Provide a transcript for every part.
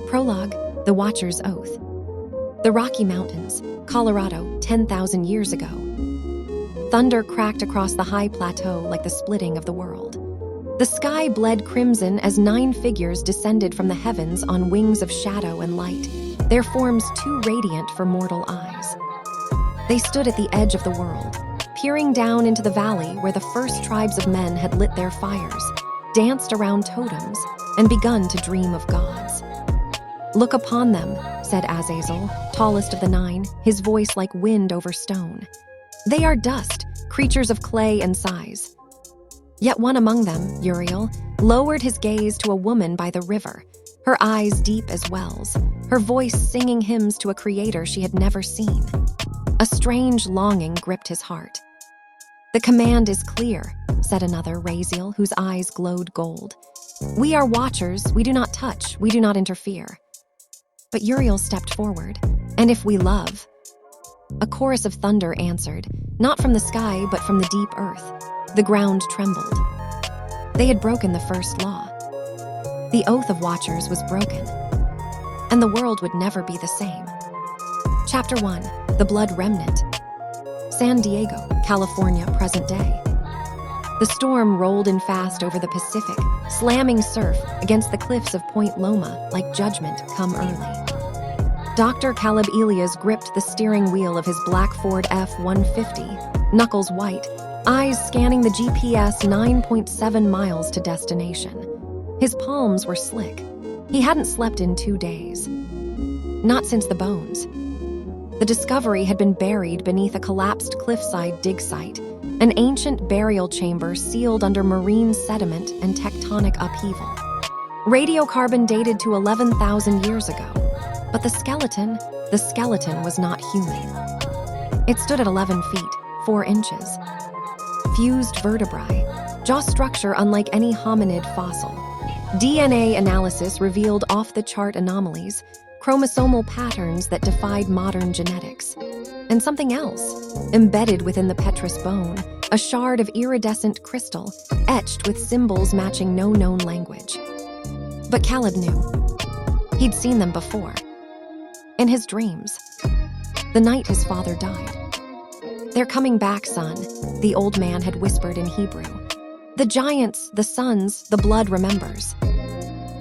Prologue, The Watcher's Oath. The Rocky Mountains, Colorado, 10,000 years ago. Thunder cracked across the high plateau like the splitting of the world. The sky bled crimson as 9 figures descended from the heavens on wings of shadow and light, their forms too radiant for mortal eyes. They stood at the edge of the world, peering down into the valley where the first tribes of men had lit their fires, danced around totems, and begun to dream of gods. "Look upon them," said Azazel, tallest of the 9, his voice like wind over stone. "They are dust, creatures of clay and size." Yet one among them, Uriel, lowered his gaze to a woman by the river, her eyes deep as wells, her voice singing hymns to a creator she had never seen. A strange longing gripped his heart. "The command is clear," said another, Raziel, whose eyes glowed gold. "We are watchers, we do not touch, we do not interfere." But Uriel stepped forward. "And if we love?" A chorus of thunder answered, not from the sky, but from the deep earth. The ground trembled. They had broken the first law. The oath of watchers was broken, and the world would never be the same. Chapter 1, The Blood Remnant. San Diego, California, present day. The storm rolled in fast over the Pacific, slamming surf against the cliffs of Point Loma like judgment come early. Dr. Caleb Elias gripped the steering wheel of his black Ford F-150, knuckles white, eyes scanning the GPS 9.7 miles to destination. His palms were slick. He hadn't slept in 2 days. Not since the bones. The Discovery had been buried beneath a collapsed cliffside dig site, an ancient burial chamber sealed under marine sediment and tectonic upheaval. Radiocarbon dated to 11,000 years ago. But the skeleton was not human. It stood at 11 feet, 4 inches. Fused vertebrae, jaw structure unlike any hominid fossil. DNA analysis revealed off-the-chart anomalies, chromosomal patterns that defied modern genetics. And something else, embedded within the petrous bone, a shard of iridescent crystal, etched with symbols matching no known language. But Caleb knew. He'd seen them before. In his dreams. The night his father died. "They're coming back, son," the old man had whispered in Hebrew. "The giants, the suns, the blood remembers."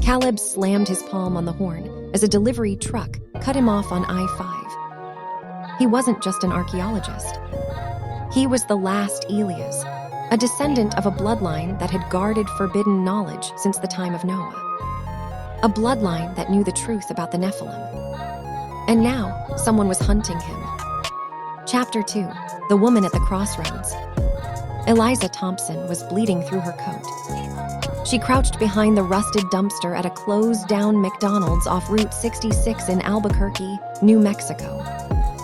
Caleb slammed his palm on the horn as a delivery truck cut him off on I-5. He wasn't just an archaeologist. He was the last Elias, a descendant of a bloodline that had guarded forbidden knowledge since the time of Noah. A bloodline that knew the truth about the Nephilim. And now, someone was hunting him. Chapter 2, The Woman at the Crossroads. Eliza Thompson was bleeding through her coat. She crouched behind the rusted dumpster at a closed-down McDonald's off Route 66 in Albuquerque, New Mexico.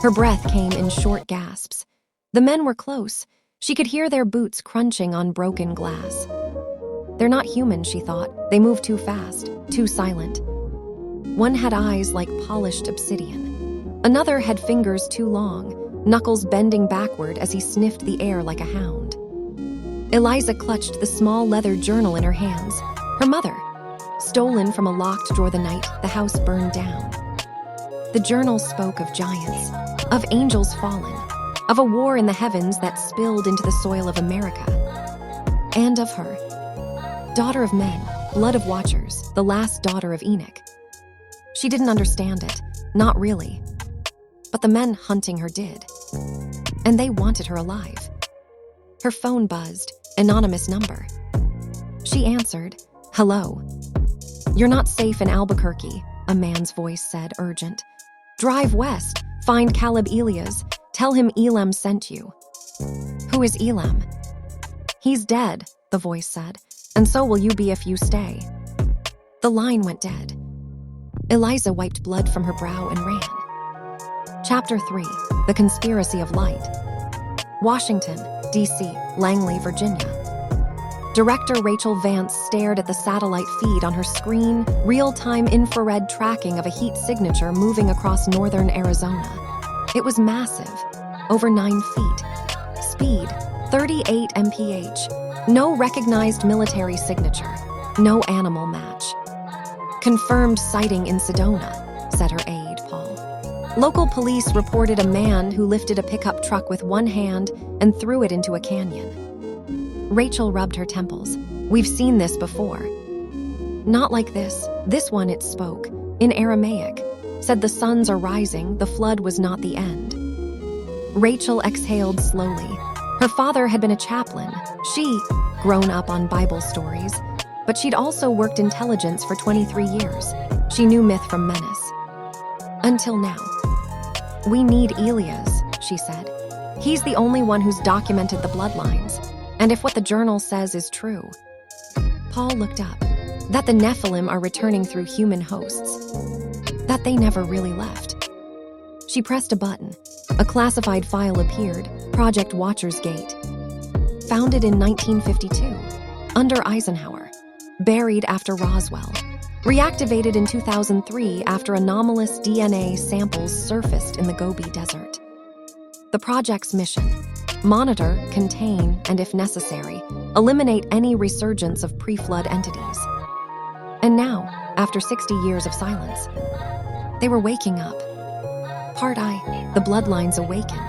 Her breath came in short gasps. The men were close. She could hear their boots crunching on broken glass. "They're not human," she thought. "They move too fast, too silent." One had eyes like polished obsidian. Another had fingers too long, knuckles bending backward as he sniffed the air like a hound. Eliza clutched the small leather journal in her hands. Her mother. Stolen from a locked drawer the night the house burned down. The journal spoke of giants, of angels fallen, of a war in the heavens that spilled into the soil of America. And of her. Daughter of men, blood of watchers, the last daughter of Enoch. She didn't understand it, not really. But the men hunting her did. And they wanted her alive. Her phone buzzed, anonymous number. She answered, "Hello." "You're not safe in Albuquerque," a man's voice said, urgent. "Drive west, find Caleb Elias, tell him Elam sent you." "Who is Elam?" "He's dead," the voice said, "and so will you be if you stay." The line went dead. Eliza wiped blood from her brow and ran. Chapter 3, The Conspiracy of Light. Washington, D.C., Langley, Virginia. Director Rachel Vance stared at the satellite feed on her screen, real-time infrared tracking of a heat signature moving across northern Arizona. It was massive, over 9 feet. Speed, 38 mph. No recognized military signature. No animal match. Confirmed sighting in Sedona, said her aide, Paul. Local police reported a man who lifted a pickup truck with one hand and threw it into a canyon. Rachel rubbed her temples. We've seen this before. Not like this. This one, it spoke, in Aramaic, said the suns are rising, the flood was not the end. Rachel exhaled slowly. Her father had been a chaplain. She, grown up on Bible stories, but she'd also worked intelligence for 23 years. She knew myth from menace. Until now. We need Elias, she said. He's the only one who's documented the bloodlines. And if what the journal says is true. Paul looked up. That the Nephilim are returning through human hosts. That they never really left. She pressed a button. A classified file appeared, Project Watcher's Gate. Founded in 1952, under Eisenhower. Buried after Roswell. Reactivated in 2003 after anomalous DNA samples surfaced in the Gobi Desert. The project's mission: monitor, contain, and if necessary, eliminate any resurgence of pre-flood entities. And now, after 60 years of silence, they were waking up. Part I, the bloodlines awaken.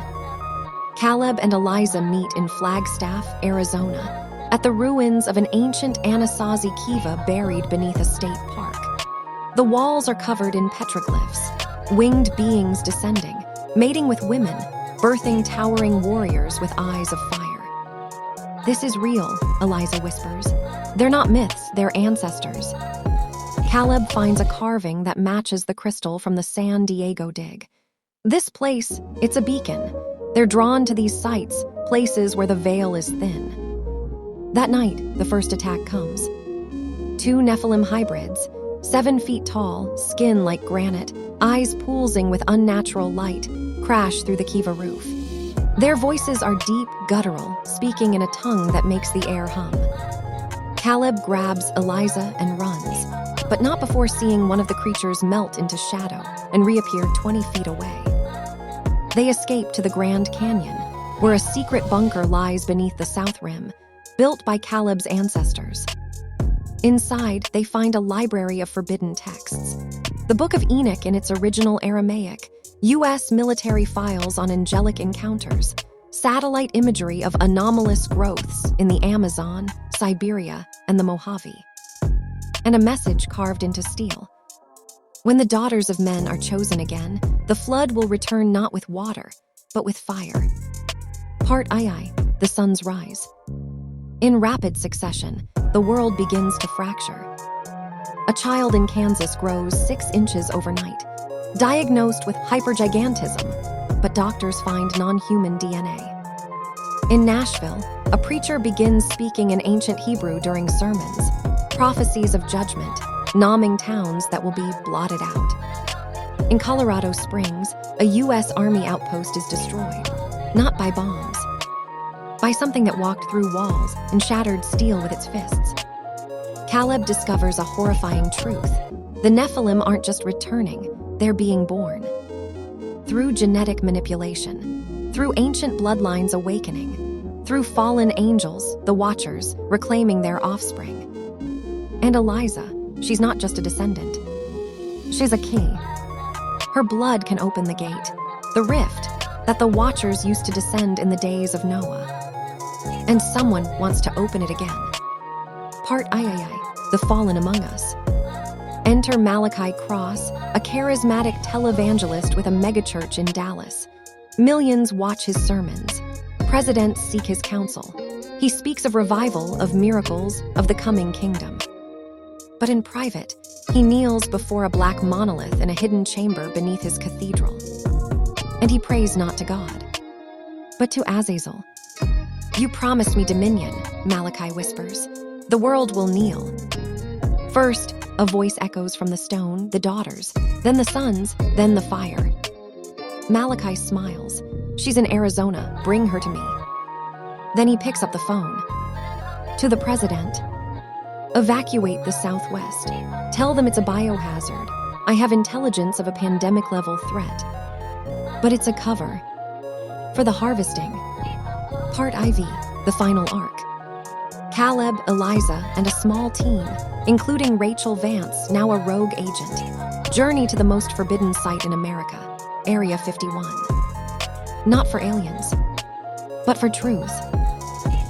Caleb and Eliza meet in Flagstaff, Arizona, at the ruins of an ancient Anasazi kiva buried beneath a state park. The walls are covered in petroglyphs, winged beings descending, mating with women, birthing towering warriors with eyes of fire. This is real, Eliza whispers. They're not myths, they're ancestors. Caleb finds a carving that matches the crystal from the San Diego dig. This place, it's a beacon. They're drawn to these sites, places where the veil is thin. That night, the first attack comes. 2 Nephilim hybrids, 7 feet tall, skin like granite, eyes pulsing with unnatural light, crash through the kiva roof. Their voices are deep, guttural, speaking in a tongue that makes the air hum. Caleb grabs Eliza and runs, but not before seeing one of the creatures melt into shadow and reappear 20 feet away. They escape to the Grand Canyon, where a secret bunker lies beneath the South Rim, built by Caleb's ancestors. Inside, they find a library of forbidden texts. The Book of Enoch in its original Aramaic, U.S. military files on angelic encounters, satellite imagery of anomalous growths in the Amazon, Siberia, and the Mojave, and a message carved into steel. When the daughters of men are chosen again, the flood will return not with water, but with fire. Part II, the suns rise. In rapid succession, the world begins to fracture. A child in Kansas grows 6 inches overnight, diagnosed with hypergigantism, but doctors find non-human DNA. In Nashville, a preacher begins speaking in ancient Hebrew during sermons, prophecies of judgment, numbing towns that will be blotted out. In Colorado Springs, a U.S. Army outpost is destroyed, not by bombs, by something that walked through walls and shattered steel with its fists. Caleb discovers a horrifying truth. The Nephilim aren't just returning, they're being born. Through genetic manipulation, through ancient bloodlines awakening, through fallen angels, the Watchers, reclaiming their offspring. And Eliza, she's not just a descendant. She's a key. Her blood can open the gate, the rift that the Watchers used to descend in the days of Noah. And someone wants to open it again. Part II, the fallen among us. Enter Malachi Cross, a charismatic televangelist with a megachurch in Dallas. Millions watch his sermons. Presidents seek his counsel. He speaks of revival, of miracles, of the coming kingdom. But in private, he kneels before a black monolith in a hidden chamber beneath his cathedral. And he prays not to God, but to Azazel. You promised me dominion, Malachi whispers. The world will kneel. First, a voice echoes from the stone, the daughters, then the sons, then the fire. Malachi smiles. She's in Arizona, bring her to me. Then he picks up the phone. To the president. Evacuate the Southwest. Tell them it's a biohazard. I have intelligence of a pandemic-level threat. But it's a cover. For the harvesting. Part IV, the final arc. Caleb, Eliza, and a small team, including Rachel Vance, now a rogue agent, journey to the most forbidden site in America, Area 51. Not for aliens, but for truth.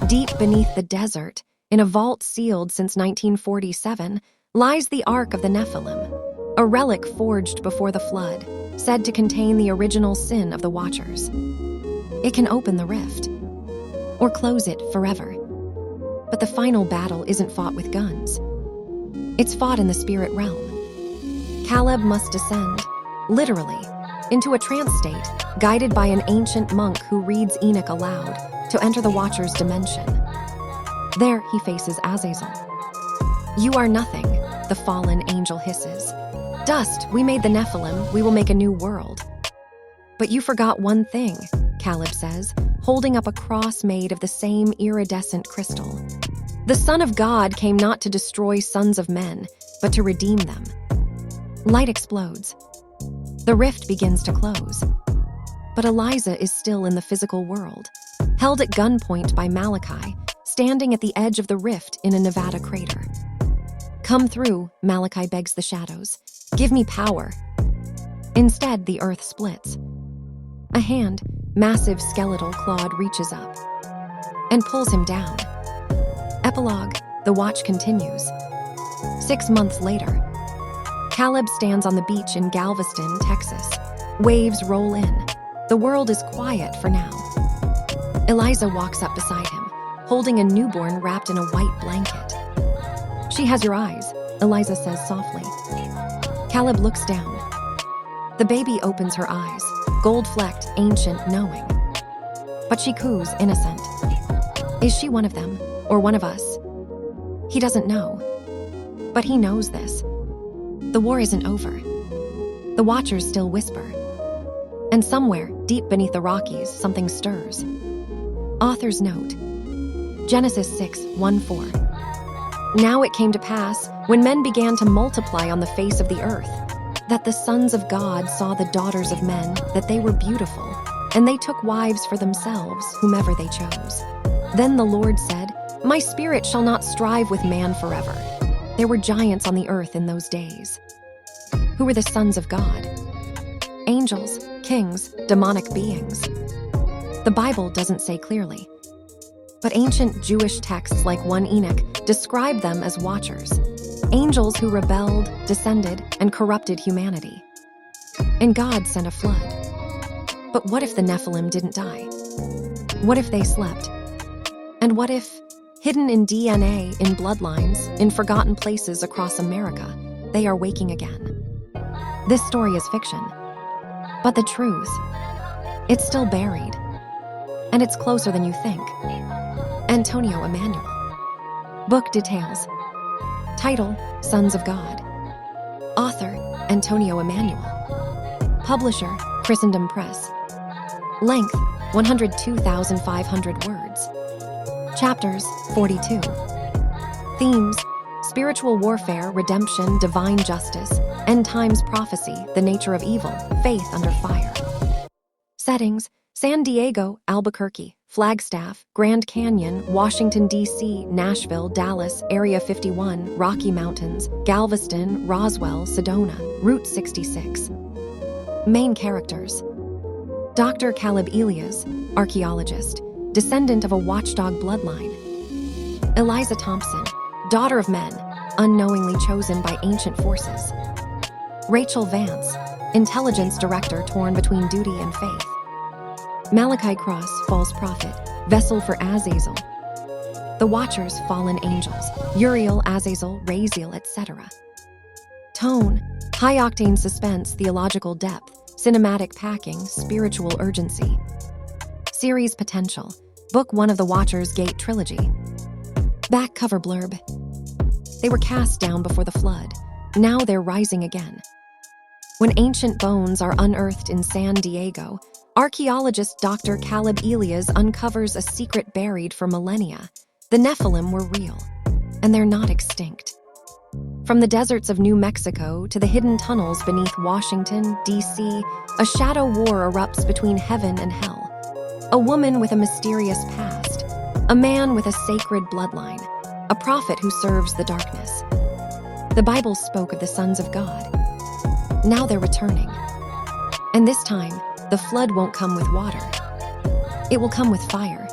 Deep beneath the desert, in a vault sealed since 1947, lies the Ark of the Nephilim, a relic forged before the flood, said to contain the original sin of the Watchers. It can open the rift, or close it forever. But the final battle isn't fought with guns. It's fought in the spirit realm. Caleb must descend, literally, into a trance state, guided by an ancient monk who reads Enoch aloud, to enter the Watcher's dimension. There he faces Azazel. "You are nothing," the fallen angel hisses. "Dust, we made the Nephilim, we will make a new world." "But you forgot one thing," Caleb says, holding up a cross made of the same iridescent crystal. "The Son of God came not to destroy sons of men, but to redeem them." Light explodes. The rift begins to close. But Eliza is still in the physical world, held at gunpoint by Malachi, standing at the edge of the rift in a Nevada crater. "Come through," Malachi begs the shadows. "Give me power." Instead, the earth splits. A hand, massive skeletal clawed, reaches up and pulls him down. Epilogue, the watch continues. 6 months later, Caleb stands on the beach in Galveston, Texas. Waves roll in. The world is quiet for now. Eliza walks up beside him, holding a newborn wrapped in a white blanket. "She has your eyes," Eliza says softly. Caleb looks down. The baby opens her eyes, gold-flecked, ancient, knowing. But she coos, innocent. Is she one of them, or one of us? He doesn't know. But he knows this. The war isn't over. The Watchers still whisper. And somewhere, deep beneath the Rockies, something stirs. Author's note. Genesis 6:1-4. Now it came to pass, when men began to multiply on the face of the earth, that the sons of God saw the daughters of men, that they were beautiful, and they took wives for themselves, whomever they chose. Then the Lord said, "My spirit shall not strive with man forever." There were giants on the earth in those days. Who were the sons of God? Angels, kings, demonic beings. The Bible doesn't say clearly. But ancient Jewish texts like 1 Enoch describe them as watchers, angels who rebelled, descended, and corrupted humanity. And God sent a flood. But what if the Nephilim didn't die? What if they slept? And what if, hidden in DNA, in bloodlines, in forgotten places across America, they are waking again? This story is fiction. But the truth, it's still buried. And it's closer than you think. Antonio Emmanuel. Book details. Title, Sons of God. Author, Antonio Emmanuel. Publisher, Christendom Press. Length, 102,500 words. Chapters, 42. Themes, spiritual warfare, redemption, divine justice, end times prophecy, the nature of evil, faith under fire. Settings, San Diego, Albuquerque, Flagstaff, Grand Canyon, Washington, D.C., Nashville, Dallas, Area 51, Rocky Mountains, Galveston, Roswell, Sedona, Route 66. Main characters. Dr. Caleb Elias, archaeologist, descendant of a watchdog bloodline. Eliza Thompson, daughter of men, unknowingly chosen by ancient forces. Rachel Vance, intelligence director torn between duty and faith. Malachi Cross, false prophet, vessel for Azazel. The Watchers, fallen angels, Uriel, Azazel, Raziel, etc. Tone, high-octane suspense, theological depth, cinematic packing, spiritual urgency. Series potential, Book 1 of the Watchers Gate trilogy. Back cover blurb. They were cast down before the flood. Now they're rising again. When ancient bones are unearthed in San Diego, archaeologist Dr. Caleb Elias uncovers a secret buried for millennia. The Nephilim were real, and they're not extinct. From the deserts of New Mexico to the hidden tunnels beneath Washington, D.C., a shadow war erupts between heaven and hell. A woman with a mysterious past, a man with a sacred bloodline, a prophet who serves the darkness. The Bible spoke of the sons of God. Now they're returning. And this time, the flood won't come with water. It will come with fire.